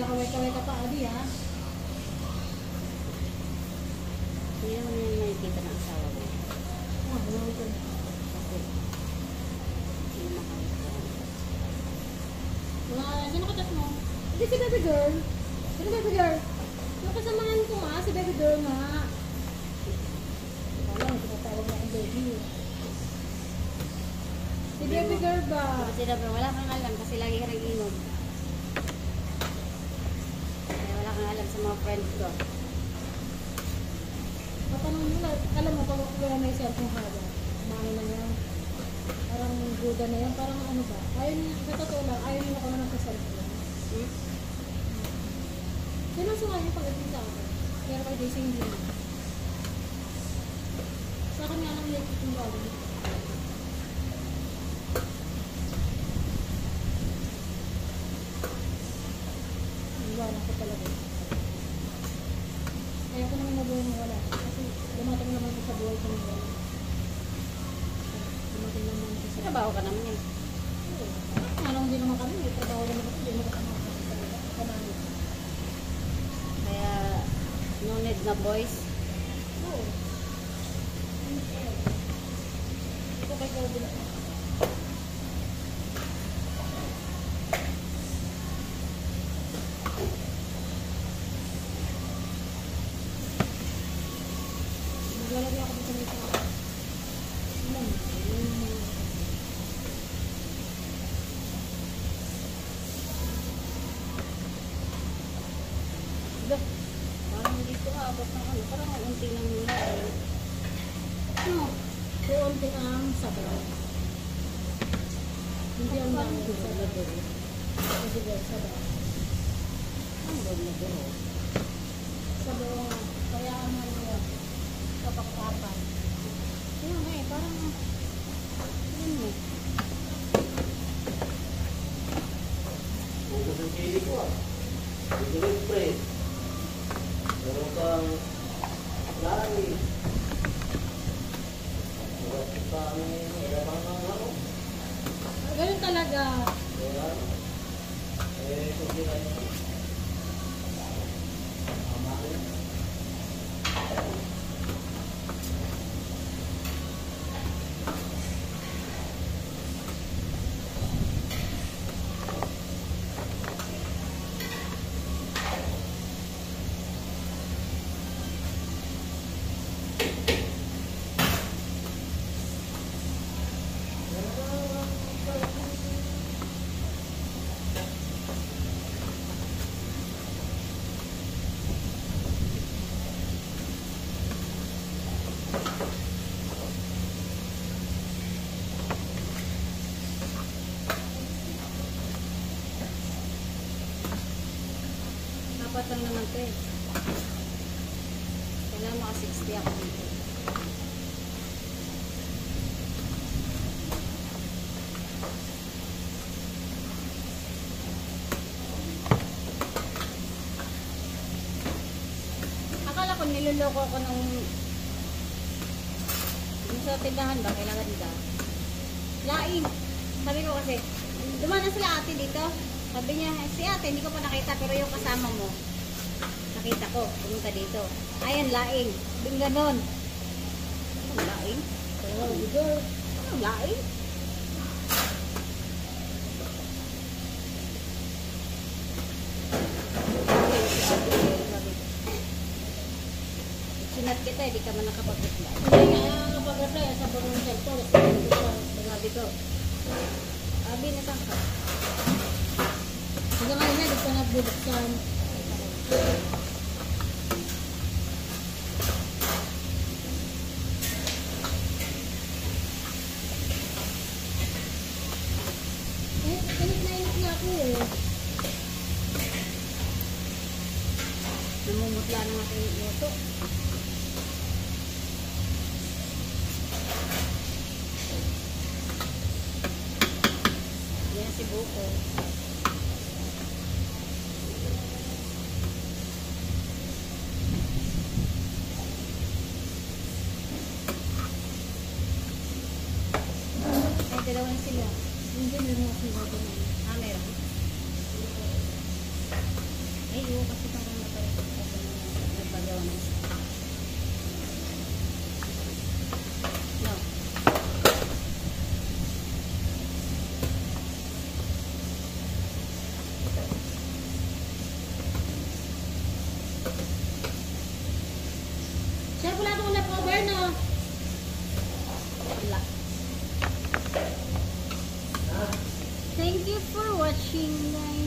Nagkakaway-kaway ka pa, Adi, ha? Hindi naman yung nakikita ng asawa mo. Ah, wala ko. Kasi, hindi makakita. Sino katas mo? Hindi, si baby girl. Sino baby girl? Yung kasamahan ko nga, si baby girl nga. Wala, tinatawag na ang baby. Si baby girl ba? Kasi dapat wala kang alam kasi lagi ka nag-inom. Kaya wala kang alam sa mga friends ko. Matanong mo, alam mo, pag wala may cellphone hawak, kumain na yan. Parang duda na yan, parang ano ba? Ayaw niya, sa totoo lang, ayaw niya ako naman sa cellphone. Hmm? Sinusungan niya pag-ibig sa akin. Pero kay Daisy hindi na. Sa akin nga lang yung yung gawin. Iwanan ko talaga. Kaya ko naman nabuhay na wala. Kasi dumating naman ko sa buhay ko na wala. Dumating naman ko sa... Trabaho ka naman eh. Anong hindi naman kami, may trabaho naman ako, hindi naman kami kamali. Kaya, no need na boys. Oo. Ito kay Claudia. Maglalagay ako dito nito. Look, parang hindi ko abot ng ano. Parang unti lang nila eh. No, kuunti ang sabaw. Hindi ang dami ko sa sabaw. Kasi guys, sabaw. Ang gawin na doon. Sabaw nga. Kaya ang ano yun, kapak-kapan. Kaya nga eh, parang... Ano eh. Ito sa chili ko ah. Ito rin pre. Meron kang lari. Meron kang ano. Ganun talaga. Kaya, hindi ka nyo. Amahin. Apat lang naman ito eh. Kailangan maka 60 ako dito. Akala ko niloloko ako nung sa tindahan ba, kailangan nila. Laing. Sabi ko kasi, dumaan na sila ate dito. Sabi niya, si ate, hindi ko pa nakita, pero yung kasama mo, nakita ko, pumunta dito. Ayan, laing. Sabi ganon. Anong laing? Kaya, girl. Anong laing? Sinat kita, hindi ka man nakapag-reply. Hindi nga, kapag reply, sa bunong cellphone, Sabi ko, abi na saan ka? hanggang ngayon na, di ko nagbubuksan. Init na ako eh. Namumutla ng aking luto. Yan si Buko. Ay, dalawa na sila. Hindi, meron ako sinabi na. Ah, meron. Chef, wala akong leftover, no? Wala. Ha? Thank you for watching, guys.